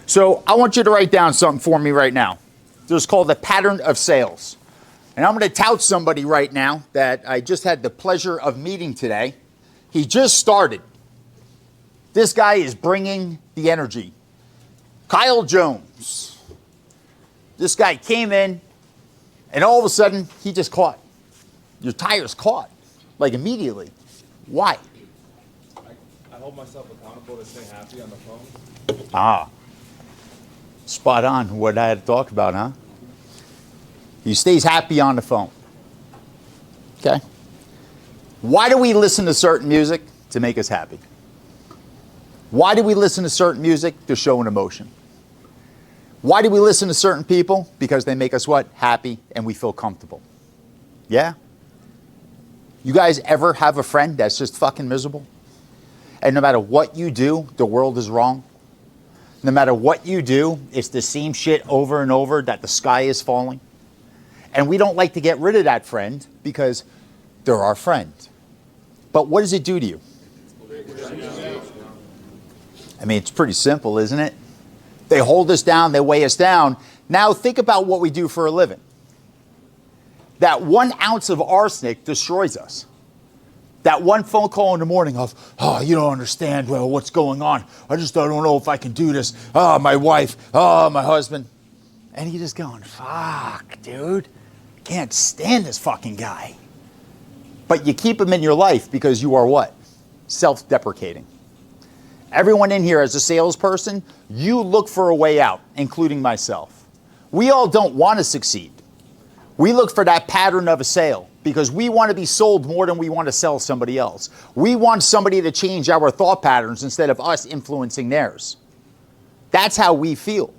So I want you to write down something for me right now. This is called the pattern of sales. And I'm going to tout somebody right now that I just had the pleasure of meeting today. He just started. This guy is bringing the energy. Kyle Jones. This guy came in, and all of a sudden, he just caught. Your tire's caught, like immediately. Why? I hold myself accountable to stay happy on the phone. Ah. Spot on what I had talked about, huh? He stays happy on the phone. Okay? Why do we listen to certain music? To make us happy. Why do we listen to certain music? To show an emotion. Why do we listen to certain people? Because they make us what? Happy, and we feel comfortable. Yeah? You guys ever have a friend that's just fucking miserable? And no matter what you do, the world is wrong? No matter what you do, it's the same shit over and over, that the sky is falling? And we don't like to get rid of that friend because they're our friend. But what does it do to you? I mean, it's pretty simple, isn't it? They hold us down, they weigh us down. Now think about what we do for a living. That 1 ounce of arsenic destroys us. That one phone call in the morning of, oh, you don't understand, well, what's going on. I don't know if I can do this. Oh, my wife. Oh, my husband. And you're just going, fuck, dude. Can't stand this fucking guy. But you keep him in your life because you are what? Self-deprecating. Everyone in here as a salesperson, you look for a way out, including myself. We all don't want to succeed. We look for that pattern of a sale because we want to be sold more than we want to sell somebody else. We want somebody to change our thought patterns instead of us influencing theirs. That's how we feel.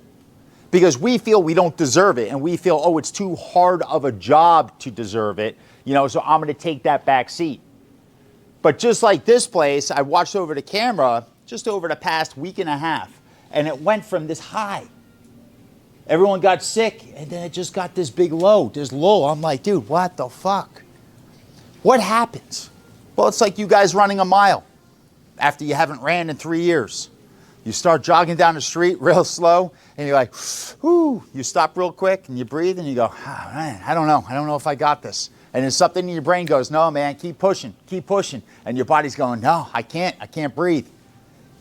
Because we feel we don't deserve it, and we feel, oh, it's too hard of a job to deserve it, so I'm going to take that back seat. But just like this place, I watched over the camera just over the past week and a half, and it went from this high. Everyone got sick, and then it just got this big low, this low. I'm like, dude, what the fuck? What happens? Well, it's like you guys running a mile after you haven't ran in 3 years. You start jogging down the street real slow, and you're like, whoo. You stop real quick, and you breathe, and you go, oh, man, I don't know if I got this. And then something in your brain goes, no, man, keep pushing. And your body's going, no, I can't breathe.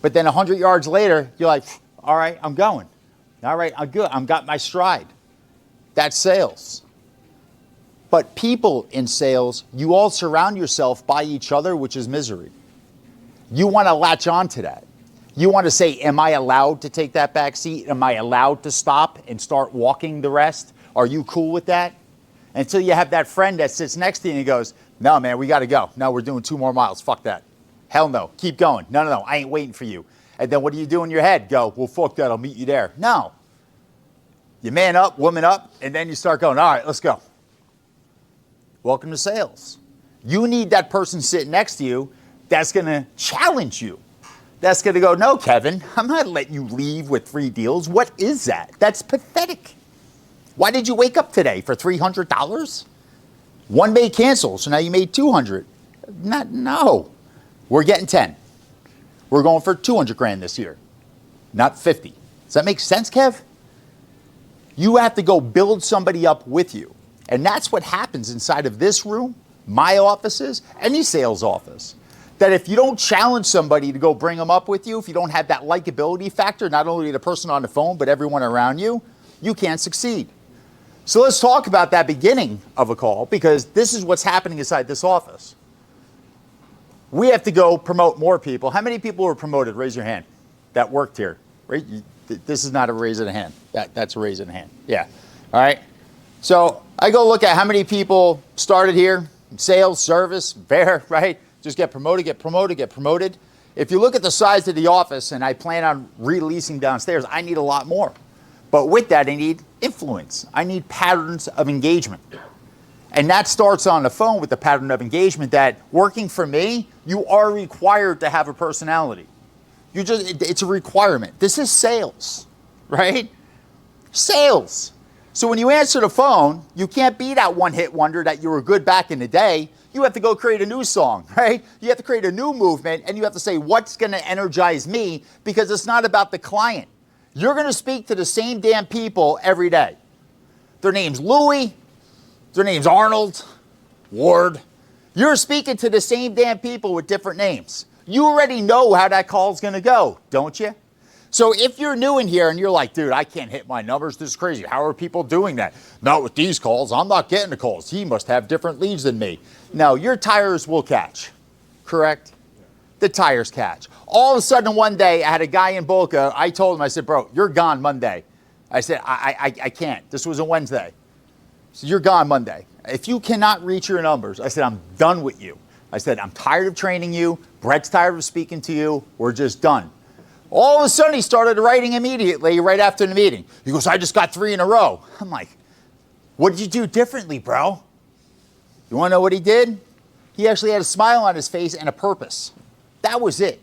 But then 100 yards later, you're like, all right, I'm going. All right, I'm good. I've got my stride. That's sales. But people in sales, you all surround yourself by each other, which is misery. You want to latch on to that. You want to say, am I allowed to take that back seat? Am I allowed to stop and start walking the rest? Are you cool with that? Until you have that friend that sits next to you and he goes, no, man, we got to go. No, we're doing 2 more miles. Fuck that. Hell no. Keep going. No, I ain't waiting for you. And then what do you do in your head? Go, well, fuck that. I'll meet you there. No. You man up, woman up, and then you start going, all right, let's go. Welcome to sales. You need that person sitting next to you that's going to challenge you. That's going to go, no, Kevin, I'm not letting you leave with 3 deals. What is that? That's pathetic. Why did you wake up today for $300? One may cancel, so now you made $200. No. We're getting 10. We're going for 200 grand this year, not 50. Does that make sense, Kev? You have to go build somebody up with you. And that's what happens inside of this room, my offices, any sales office. That if you don't challenge somebody to go bring them up with you, if you don't have that likability factor, not only the person on the phone, but everyone around you, you can't succeed. So let's talk about that beginning of a call, because this is what's happening inside this office. We have to go promote more people. How many people were promoted? Raise your hand. That worked here. Right? This is not a raise of the hand. That's a raise of the hand. Yeah. All right. So I go look at how many people started here. Sales, service, bear, right? Just get promoted. If you look at the size of the office, and I plan on releasing downstairs, I need a lot more. But with that, I need influence. I need patterns of engagement. And that starts on the phone with the pattern of engagement that working for me, you are required to have a personality. It's a requirement. This is sales, right? Sales. So when you answer the phone, you can't be that one-hit wonder that you were good back in the day. You have to go create a new song, right? You have to create a new movement, and you have to say, what's going to energize me? Because it's not about the client. You're going to speak to the same damn people every day. Their name's Louie. Their name's Arnold. Ward. You're speaking to the same damn people with different names. You already know how that call's going to go, don't you? So if you're new in here and you're like, dude, I can't hit my numbers. This is crazy. How are people doing that? Not with these calls. I'm not getting the calls. He must have different leads than me. No, your tires will catch. Correct? The tires catch. All of a sudden one day I had a guy in Boca. I told him, I said, bro, you're gone Monday. I said, I can't. This was a Wednesday. So you're gone Monday. If you cannot reach your numbers, I said, I'm done with you. I said, I'm tired of training you. Brett's tired of speaking to you. We're just done. All of a sudden, he started writing immediately right after the meeting. He goes, I just got 3 in a row. I'm like, what did you do differently, bro? You want to know what he did? He actually had a smile on his face and a purpose. That was it.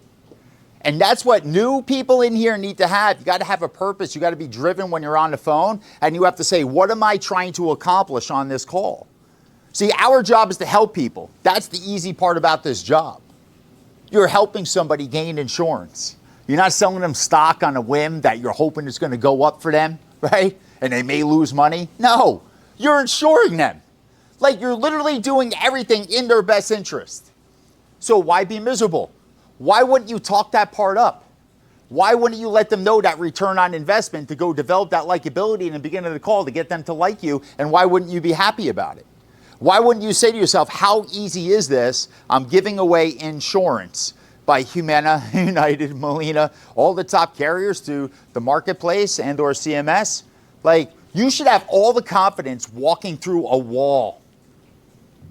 And that's what new people in here need to have. You got to have a purpose. You got to be driven when you're on the phone. And you have to say, what am I trying to accomplish on this call? See, our job is to help people. That's the easy part about this job. You're helping somebody gain insurance. You're not selling them stock on a whim that you're hoping it's going to go up for them, right? And they may lose money. No, you're insuring them. Like you're literally doing everything in their best interest. So why be miserable? Why wouldn't you talk that part up? Why wouldn't you let them know that return on investment to go develop that likability in the beginning of the call to get them to like you? And why wouldn't you be happy about it? Why wouldn't you say to yourself, how easy is this? I'm giving away insurance by Humana, United, Molina, all the top carriers to the marketplace and or CMS. Like, you should have all the confidence walking through a wall.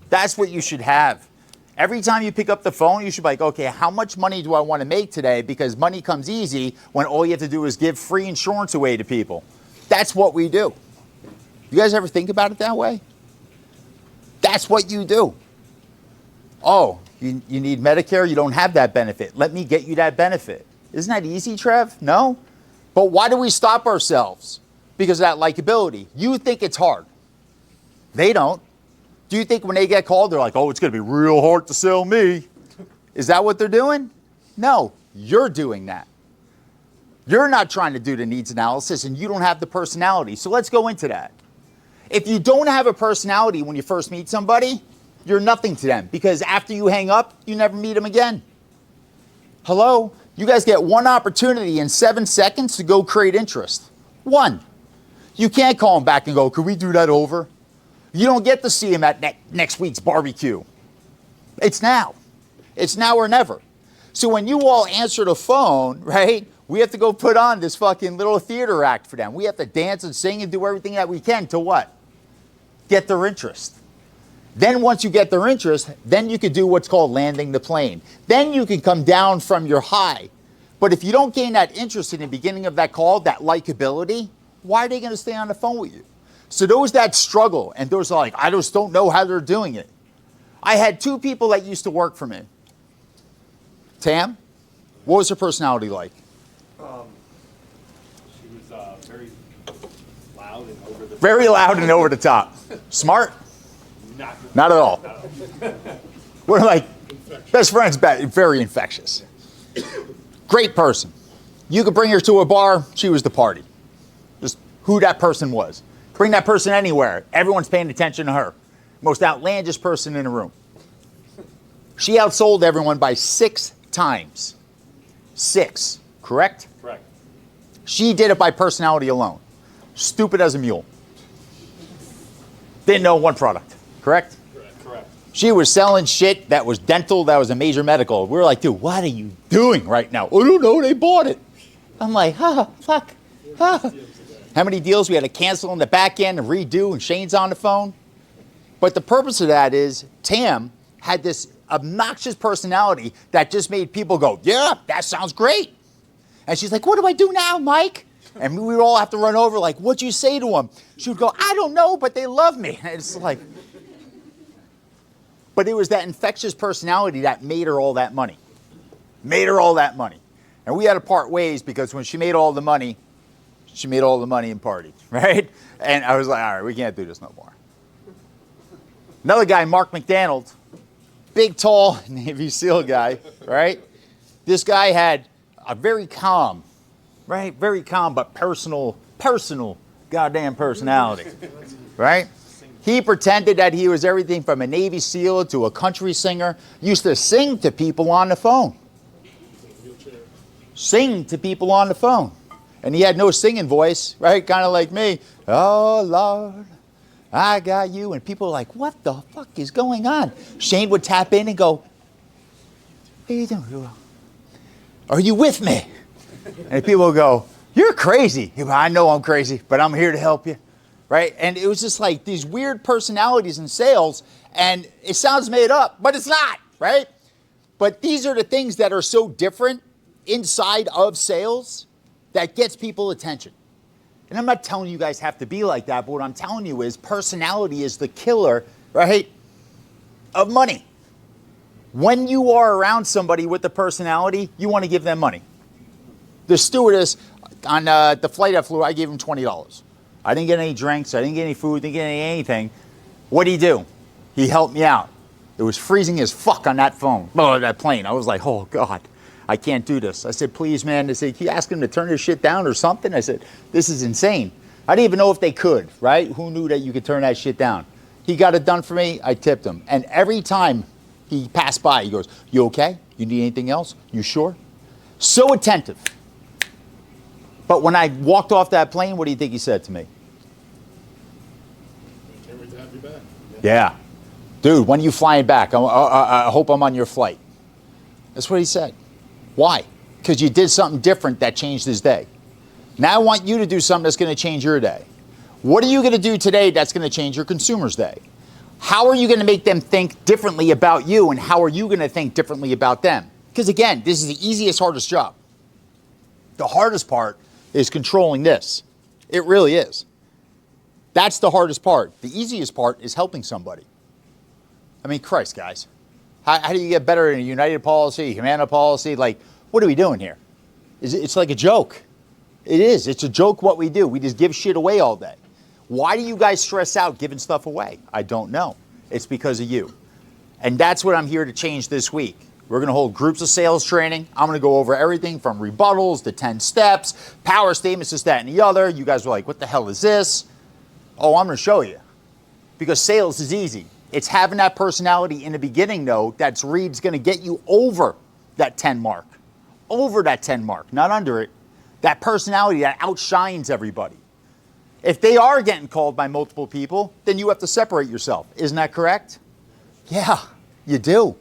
That's what you should have. Every time you pick up the phone, you should be like, okay, how much money do I want to make today? Because money comes easy when all you have to do is give free insurance away to people. That's what we do. You guys ever think about it that way? That's what you do. Oh, you need Medicare? You don't have that benefit. Let me get you that benefit. Isn't that easy, Trev? No? But why do we stop ourselves? Because of that likability. You think it's hard. They don't. Do you think when they get called, they're like, oh, it's going to be real hard to sell me? Is that what they're doing? No, you're doing that. You're not trying to do the needs analysis, and you don't have the personality. So let's go into that. If you don't have a personality when you first meet somebody, you're nothing to them, because after you hang up, you never meet them again. Hello? You guys get one opportunity in 7 seconds to go create interest. One. You can't call them back and go, could we do that over? You don't get to see them at next week's barbecue. It's now. It's now or never. So when you all answer the phone, right, we have to go put on this fucking little theater act for them. We have to dance and sing and do everything that we can to what? Get their interest. Then once you get their interest, then you can do what's called landing the plane. Then you can come down from your high. But if you don't gain that interest in the beginning of that call, that likability, why are they going to stay on the phone with you? So those that struggle and those are like, I just don't know how they're doing it. I had 2 people that used to work for me. Tam, what was her personality like? She was very loud and over the Very loud and over the top. Smart? Not at all. We're like best friends, very infectious. Great person. You could bring her to a bar, she was the party. Just who that person was. Bring that person anywhere. Everyone's paying attention to her. Most outlandish person in the room. She outsold everyone by 6 times. 6, correct? Correct. She did it by personality alone. Stupid as a mule. Didn't know one product, correct? Correct. She was selling shit that was dental, that was a major medical. We were like, dude, what are you doing right now? I don't know, they bought it. I'm like, fuck. How many deals we had to cancel on the back end and redo, and Shane's on the phone? But the purpose of that is Tam had this obnoxious personality that just made people go, yeah, that sounds great. And she's like, what do I do now, Mike? And we would all have to run over like, what'd you say to them? She would go, I don't know, but they love me. And it's like, but it was that infectious personality that made her all that money. Made her all that money. And we had to part ways because when she made all the money, she made all the money and partied, right? And I was like, all right, we can't do this no more. Another guy, Mark McDonald, big, tall Navy SEAL guy, right? This guy had a very calm right? Very calm, but personal goddamn personality, right? He pretended that he was everything from a Navy SEAL to a country singer. Used to sing to people on the phone. Sing to people on the phone. And he had no singing voice, right? Kind of like me. Oh, Lord, I got you. And people were like, what the fuck is going on? Shane would tap in and go, hey, you doing? Are you with me? And people would go, you're crazy. He'd go, I know I'm crazy, but I'm here to help you. Right? And it was just like these weird personalities in sales, and it sounds made up, but it's not, right? But these are the things that are so different inside of sales that gets people attention. And I'm not telling you guys have to be like that, but what I'm telling you is personality is the killer, right, of money. When you are around somebody with the personality, you want to give them money. The stewardess on the flight I flew, I gave him $20. I didn't get any drinks. I didn't get any food. Didn't get anything. What did he do? He helped me out. It was freezing as fuck on that that plane. I was like, oh, God, I can't do this. I said, please, man. They said, can you ask him to turn his shit down or something? I said, this is insane. I didn't even know if they could, right? Who knew that you could turn that shit down? He got it done for me. I tipped him. And every time he passed by, he goes, you okay? You need anything else? You sure? So attentive. But when I walked off that plane, what do you think he said to me? Can't wait to have you back. Yeah. Dude, when are you flying back? I hope I'm on your flight. That's what he said. Why? Because you did something different that changed his day. Now I want you to do something that's going to change your day. What are you going to do today that's going to change your consumer's day? How are you going to make them think differently about you, and how are you going to think differently about them? Because again, this is the easiest, hardest job. The hardest part is controlling this. It really is. That's the hardest part. The easiest part is helping somebody. I mean, Christ, guys. How do you get better in a United policy, Humana policy? Like, what are we doing here? It's like a joke. It is. It's a joke what we do. We just give shit away all day. Why do you guys stress out giving stuff away? I don't know. It's because of you. And that's what I'm here to change this week. We're going to hold groups of sales training. I'm going to go over everything from rebuttals to 10 steps, power statements, this, that, and the other. You guys were like, what the hell is this? Oh, I'm going to show you. Because sales is easy. It's having that personality in the beginning, though, that's going to get you over that 10 mark. Over that 10 mark, not under it. That personality that outshines everybody. If they are getting called by multiple people, then you have to separate yourself. Isn't that correct? Yeah, you do.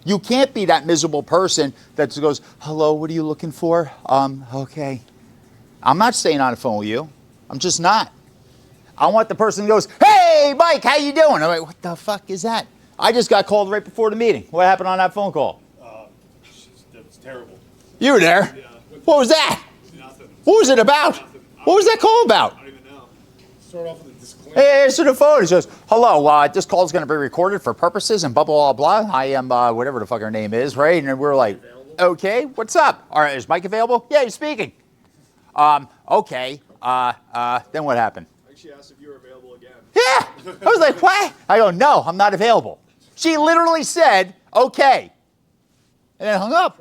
You can't be that miserable person that goes, hello, what are you looking for? Okay. I'm not staying on the phone with you. I'm just not. I want the person who goes, hey, Mike, how you doing? I'm like, what the fuck is that? I just got called right before the meeting. What happened on that phone call? It was terrible. You were there? Yeah. What was that? Nothing. What was it about? Nothing. What was that call about? I don't even know. Start off with a disclaimer. Hey, answer the phone. He says, hello, this call is going to be recorded for purposes and blah, blah, blah, blah. I am whatever the fuck her name is, right? And we're like, okay, what's up? All right, is Mike available? Yeah, he's speaking. Okay. Then what happened? She asked if you were available again. Yeah. I was like, what? I go, no, I'm not available. She literally said, okay. And then hung up.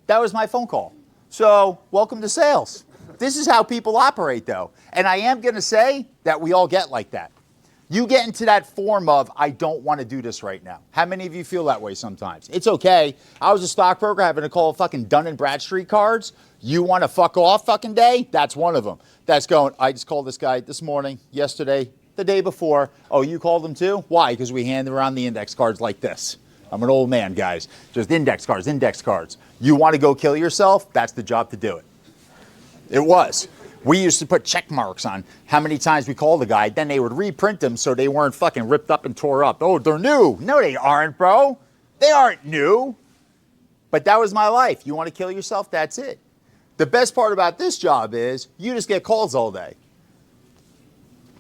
That was my phone call. So, welcome to sales. This is how people operate, though. And I am going to say that we all get like that. You get into that form of, I don't want to do this right now. How many of you feel that way sometimes? It's okay. I was a stockbroker having to call fucking Dun & Bradstreet cards. You want to fuck off fucking day? That's one of them. That's going, I just called this guy this morning, yesterday, the day before. Oh, you called him too? Why? Because we hand around the index cards like this. I'm an old man, guys. Just index cards, index cards. You want to go kill yourself? That's the job to do it. It was. We used to put check marks on how many times we called the guy. Then they would reprint them so they weren't fucking ripped up and tore up. Oh, they're new. No, they aren't, bro. They aren't new. But that was my life. You want to kill yourself? That's it. The best part about this job is you just get calls all day.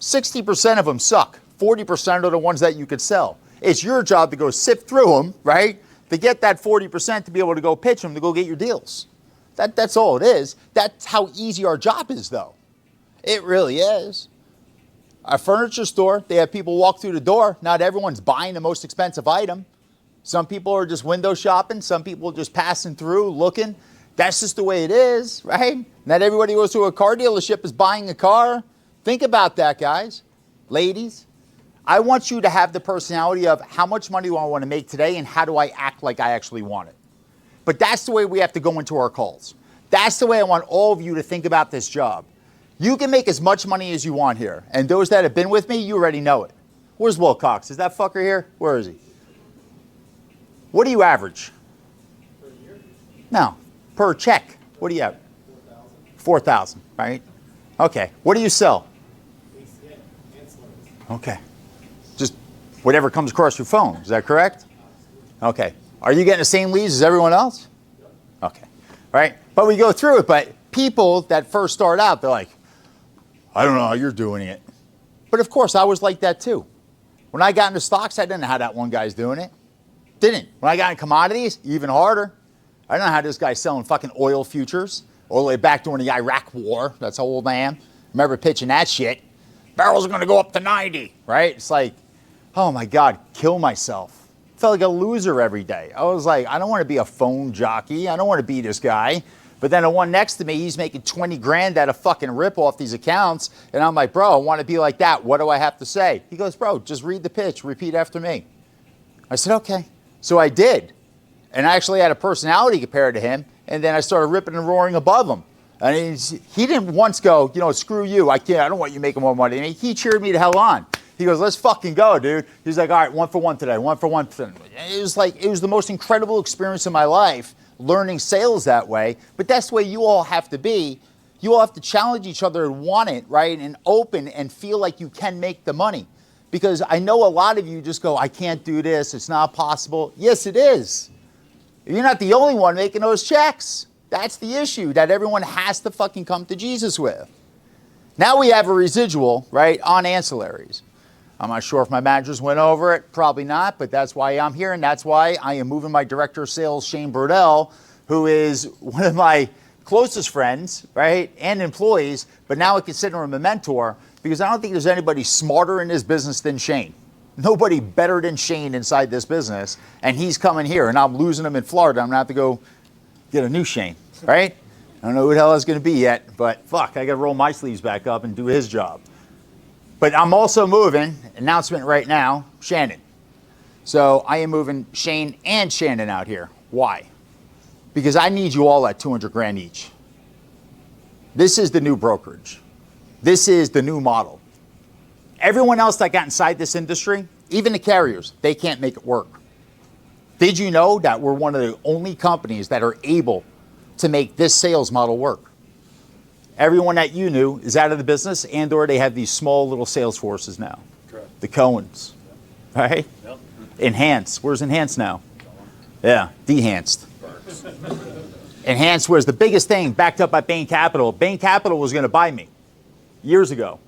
60% of them suck. 40% are the ones that you could sell. It's your job to go sift through them, right? To get that 40% to be able to go pitch them, to go get your deals. That's all it is. That's how easy our job is, though. It really is. A furniture store, they have people walk through the door. Not everyone's buying the most expensive item. Some people are just window shopping. Some people are just passing through, looking. That's just the way it is, right? Not everybody goes to a car dealership is buying a car. Think about that, guys. Ladies, I want you to have the personality of how much money do I want to make today and how do I act like I actually want it. But that's the way we have to go into our calls. That's the way I want all of you to think about this job. You can make as much money as you want here. And those that have been with me, you already know it. Where's Will Cox? Is that fucker here? Where is he? What do you average? Per year? No, per check. What do you have? 4,000, right? Okay. What do you sell? ACA, ancillaries. Okay. Just whatever comes across your phone. Is that correct? Okay. Are you getting the same leads as everyone else? Okay. Right? But we go through it. But people that first start out, they're like, I don't know how you're doing it. But of course, I was like that too. When I got into stocks, I didn't know how that one guy's doing it. Didn't. When I got in commodities, even harder. I don't know how this guy's selling fucking oil futures all the way back during the Iraq war. That's how old I am. Remember pitching that shit. Barrels are going to go up to 90, right? It's like, oh my God, kill myself. Felt like a loser every day. I was like, I don't want to be a phone jockey. I don't want to be this guy. But then the one next to me, he's making 20 grand at a fucking rip off these accounts. And I'm like, bro, I want to be like that. What do I have to say? He goes, bro, just read the pitch. Repeat after me. I said, okay. So I did. And I actually had a personality compared to him. And then I started ripping and roaring above him. And he didn't once go, screw you. I don't want you making more money than me. He cheered me the hell on. He goes, let's fucking go, dude. He's like, all right, 1 for 1 today, 1 for 1. It was the most incredible experience of my life, learning sales that way. But that's the way you all have to be. You all have to challenge each other and want it, right? And open and feel like you can make the money. Because I know a lot of you just go, I can't do this. It's not possible. Yes, it is. You're not the only one making those checks. That's the issue that everyone has to fucking come to Jesus with. Now we have a residual, right, on ancillaries. I'm not sure if my managers went over it. Probably not, but that's why I'm here, and that's why I am moving my director of sales, Shane Burdell, who is one of my closest friends, right, and employees, but now I consider him a mentor because I don't think there's anybody smarter in this business than Shane. Nobody better than Shane inside this business, and he's coming here, and I'm losing him in Florida. I'm going to have to go get a new Shane, right? I don't know who the hell it's going to be yet, but fuck, I got to roll my sleeves back up and do his job. But I'm also moving, announcement right now, Shannon. So I am moving Shane and Shannon out here. Why? Because I need you all at 200 grand each. This is the new brokerage. This is the new model. Everyone else that got inside this industry, even the carriers, they can't make it work. Did you know that we're one of the only companies that are able to make this sales model work? Everyone that you knew is out of the business and or they have these small little sales forces now. Correct. The Cohens, right? Yep. Enhance. Where's Enhance now? Yeah, Dehanced. Enhance was the biggest thing backed up by Bain Capital. Bain Capital was going to buy me years ago.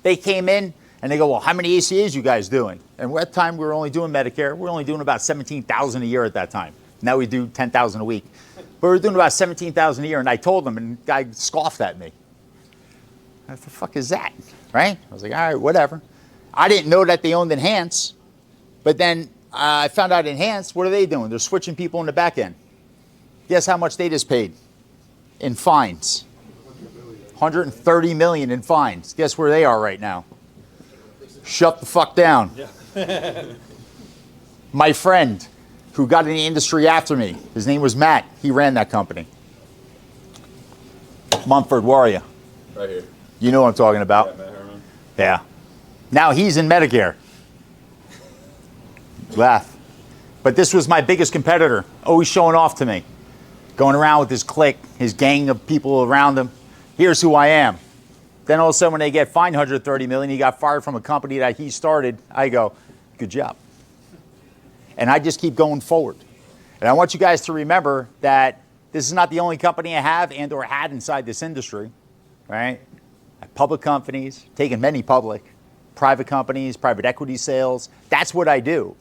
They came in and they go, well, how many ACAs you guys doing? And at that time, we were only doing Medicare. We were only doing about 17,000 a year at that time. Now we do 10,000 a week. But we were doing about 17,000 a year. And I told them, and the guy scoffed at me. What the fuck is that? Right? I was like, all right, whatever. I didn't know that they owned Enhance. But then I found out Enhance, what are they doing? They're switching people in the back end. Guess how much they just paid in fines? 130 million in fines. Guess where they are right now? Shut the fuck down. Yeah. My friend who got in the industry after me, his name was Matt. He ran that company. Mumford, where are you? Right here. You know what I'm talking about. Yeah, Matt Herman. Yeah. Now he's in Medicare. Laugh. But this was my biggest competitor, always showing off to me. Going around with his clique, his gang of people around him. Here's who I am. Then all of a sudden when they get fined 130 million, he got fired from a company that he started, I go, good job. And I just keep going forward. And I want you guys to remember that this is not the only company I have and or had inside this industry, right? I have public companies, taken many public, private companies, private equity sales. That's what I do.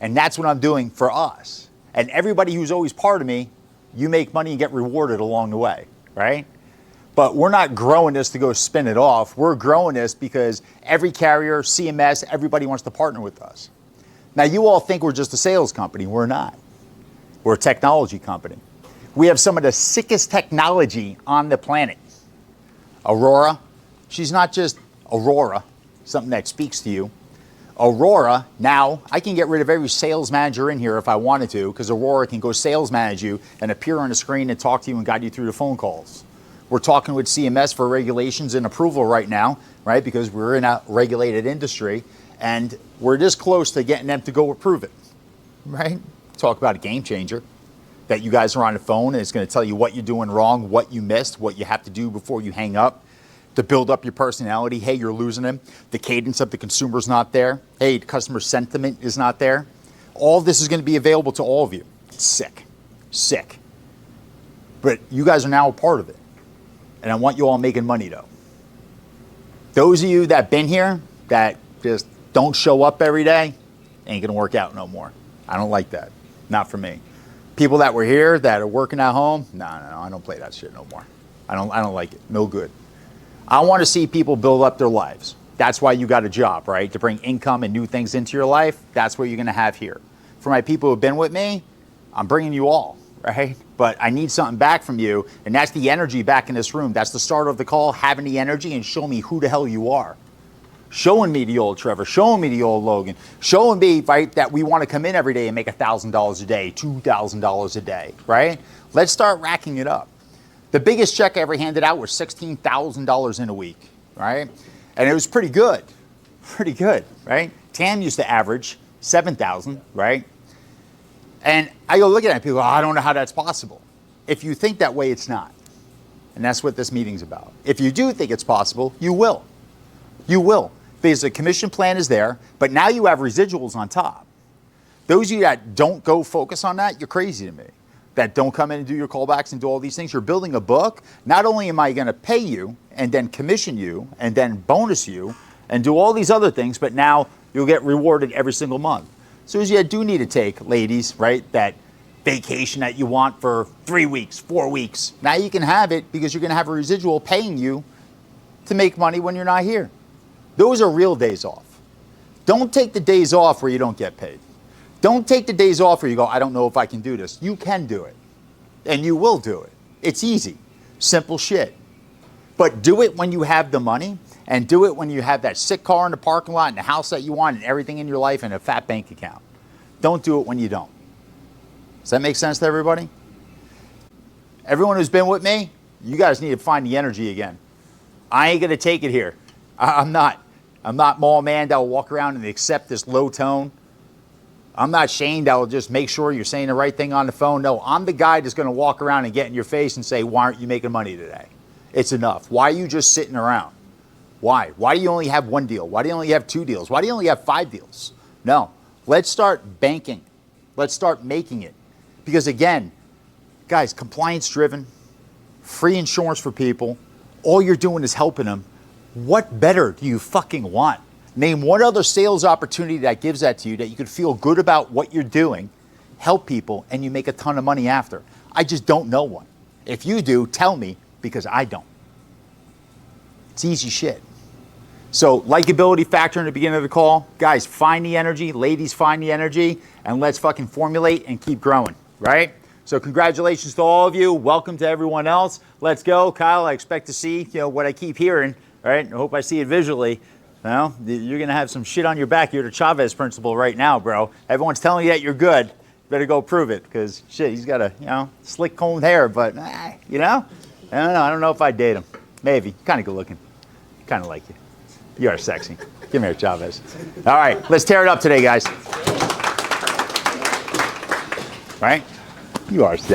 And that's what I'm doing for us. And everybody who's always part of me, you make money and get rewarded along the way, right? But we're not growing this to go spin it off. We're growing this because every carrier, CMS, everybody wants to partner with us. Now, you all think we're just a sales company. We're not. We're a technology company. We have some of the sickest technology on the planet. Aurora, she's not just Aurora, something that speaks to you. Aurora, now, I can get rid of every sales manager in here if I wanted to, because Aurora can go sales manage you and appear on the screen and talk to you and guide you through the phone calls. We're talking with CMS for regulations and approval right now, right? Because we're in a regulated industry, and we're this close to getting them to go approve it, right? Talk about a game changer. That you guys are on the phone and it's going to tell you what you're doing wrong, what you missed, what you have to do before you hang up to build up your personality. Hey, you're losing them. The cadence of the consumer's not there. Hey, the customer sentiment is not there. All this is going to be available to all of you. It's sick, sick. But you guys are now a part of it. And I want you all making money though. Those of you that been here that just don't show up every day, ain't going to work out no more. I don't like that. Not for me. People that were here that are working at home, no, I don't play that shit no more. I don't like it. No good. I want to see people build up their lives. That's why you got a job, right? To bring income and new things into your life. That's what you're going to have here. For my people who have been with me, I'm bringing you all, right? But I need something back from you, and that's the energy back in this room. That's the start of the call, having the energy and show me who the hell you are. Showing me the old Trevor, showing me the old Logan, showing me, right, that we want to come in every day and make $1,000 a day, $2,000 a day, right? Let's start racking it up. The biggest check I ever handed out was $16,000 in a week, right? And it was pretty good, right? Tam used to average 7,000, right? And I go look at it and people go, I don't know how that's possible. If you think that way, it's not. And that's what this meeting's about. If you do think it's possible, you will. You will. Because the commission plan is there, but now you have residuals on top. Those of you that don't go focus on that, you're crazy to me. That don't come in and do your callbacks and do all these things. You're building a book. Not only am I going to pay you and then commission you and then bonus you and do all these other things, but now you'll get rewarded every single month. So as you do need to take, ladies, right, that vacation that you want for 3 weeks, 4 weeks. Now you can have it because you're going to have a residual paying you to make money when you're not here. Those are real days off. Don't take the days off where you don't get paid. Don't take the days off where you go, I don't know if I can do this. You can do it. And you will do it. It's easy. Simple shit. But do it when you have the money, and do it when you have that sick car in the parking lot and the house that you want and everything in your life and a fat bank account. Don't do it when you don't. Does that make sense to everybody? Everyone who's been with me, you guys need to find the energy again. I ain't going to take it here. I'm not mall man that will walk around and accept this low tone. I'm not Shane that will just make sure you're saying the right thing on the phone. No, I'm the guy that's going to walk around and get in your face and say, why aren't you making money today? It's enough. Why are you just sitting around? Why? Why do you only have one deal? Why do you only have 2 deals? Why do you only have 5 deals? No, let's start banking. Let's start making it. Because again, guys, compliance driven, free insurance for people. All you're doing is helping them. What better do you fucking want? Name one other sales opportunity that gives that to you that you could feel good about what you're doing, help people, and you make a ton of money after. I just don't know one. If you do, tell me, because I don't. It's easy shit. So, likability factor in the beginning of the call. Guys, find the energy. Ladies, find the energy. And let's fucking formulate and keep growing, right? So congratulations to all of you. Welcome to everyone else. Let's go. Kyle, I expect to see, what I keep hearing, right? I hope I see it visually. Well, you're going to have some shit on your back. You're the Chavez principle right now, bro. Everyone's telling you that you're good. Better go prove it, because shit, he's got a, slick combed hair, but, I don't know. I don't know if I'd date him. Maybe. Kind of good looking. Kind of like you. You are sexy. Give me here, Chavez. All right, let's tear it up today, guys. Right? You are sexy.